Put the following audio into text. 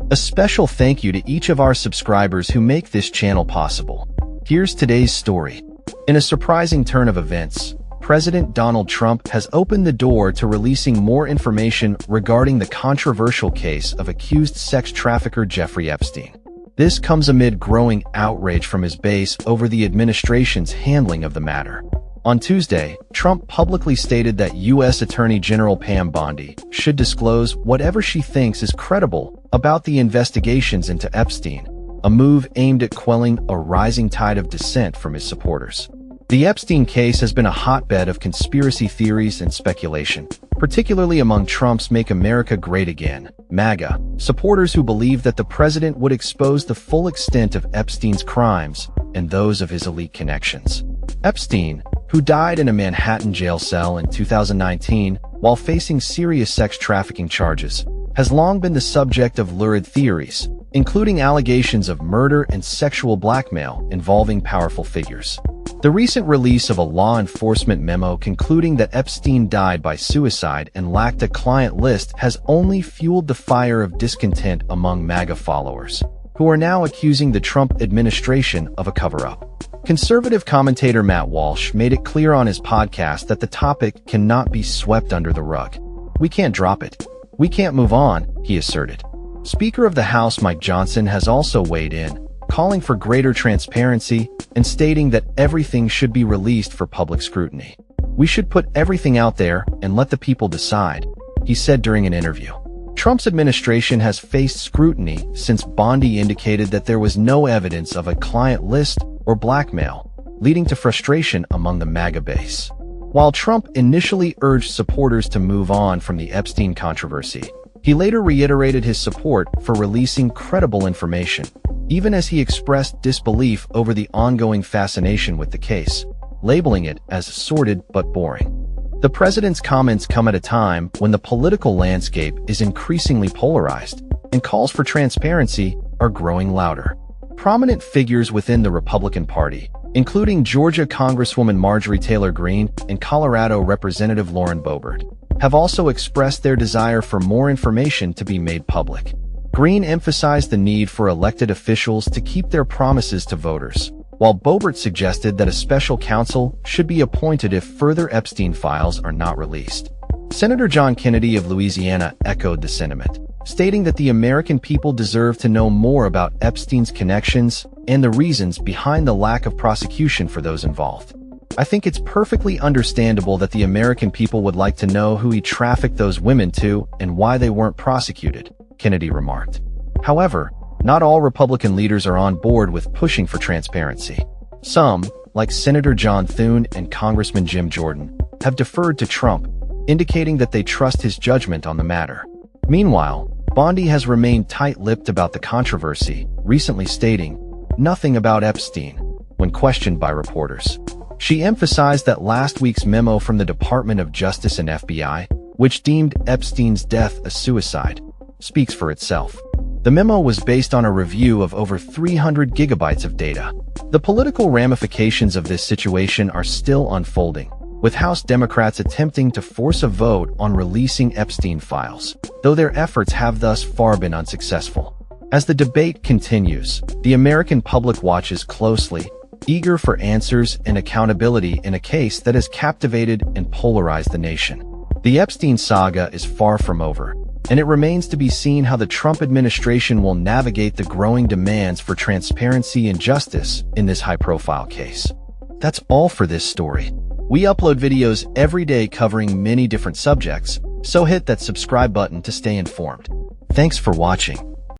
A special thank you to each of our subscribers who make this channel possible. Here's today's story. In a surprising turn of events, President Donald Trump has opened the door to releasing more information regarding the controversial case of accused sex trafficker Jeffrey Epstein. This comes amid growing outrage from his base over the administration's handling of the matter. On Tuesday, Trump publicly stated that U.S. Attorney General Pam Bondi should disclose whatever she thinks is credible about the investigations into Epstein, a move aimed at quelling a rising tide of dissent from his supporters. The Epstein case has been a hotbed of conspiracy theories and speculation, particularly among Trump's Make America Great Again, MAGA, supporters who believe that the president would expose the full extent of Epstein's crimes and those of his elite connections. Epstein, who died in a Manhattan jail cell in 2019 while facing serious sex trafficking charges, has long been the subject of lurid theories, including allegations of murder and sexual blackmail involving powerful figures. The recent release of a law enforcement memo concluding that Epstein died by suicide and lacked a client list has only fueled the fire of discontent among MAGA followers, who are now accusing the Trump administration of a cover-up. Conservative commentator Matt Walsh made it clear on his podcast that the topic cannot be swept under the rug. "We can't drop it. We can't move on," he asserted. Speaker of the House Mike Johnson has also weighed in, calling for greater transparency and stating that everything should be released for public scrutiny. "We should put everything out there and let the people decide," he said during an interview. Trump's administration has faced scrutiny since Bondi indicated that there was no evidence of a client list or blackmail, leading to frustration among the MAGA base. While Trump initially urged supporters to move on from the Epstein controversy, he later reiterated his support for releasing credible information, even as he expressed disbelief over the ongoing fascination with the case, labeling it as sordid but boring. The president's comments come at a time when the political landscape is increasingly polarized, and calls for transparency are growing louder. Prominent figures within the Republican Party, including Georgia Congresswoman Marjorie Taylor Greene and Colorado Representative Lauren Boebert, have also expressed their desire for more information to be made public. Greene emphasized the need for elected officials to keep their promises to voters, while Boebert suggested that a special counsel should be appointed if further Epstein files are not released. Senator John Kennedy of Louisiana echoed the sentiment, stating that the American people deserve to know more about Epstein's connections and the reasons behind the lack of prosecution for those involved. "I think it's perfectly understandable that the American people would like to know who he trafficked those women to and why they weren't prosecuted," Kennedy remarked. However, not all Republican leaders are on board with pushing for transparency. Some, like Senator John Thune and Congressman Jim Jordan, have deferred to Trump, indicating that they trust his judgment on the matter. Meanwhile, Bondi has remained tight-lipped about the controversy, recently stating nothing about Epstein when questioned by reporters. She emphasized that last week's memo from the Department of Justice and FBI, which deemed Epstein's death a suicide, speaks for itself. The memo was based on a review of over 300 gigabytes of data. The political ramifications of this situation are still unfolding, with House Democrats attempting to force a vote on releasing Epstein files, though their efforts have thus far been unsuccessful. As the debate continues, the American public watches closely, eager for answers and accountability in a case that has captivated and polarized the nation. The Epstein saga is far from over, and it remains to be seen how the Trump administration will navigate the growing demands for transparency and justice in this high-profile case. That's all for this story. We upload videos every day covering many different subjects, so hit that subscribe button to stay informed. Thanks for watching.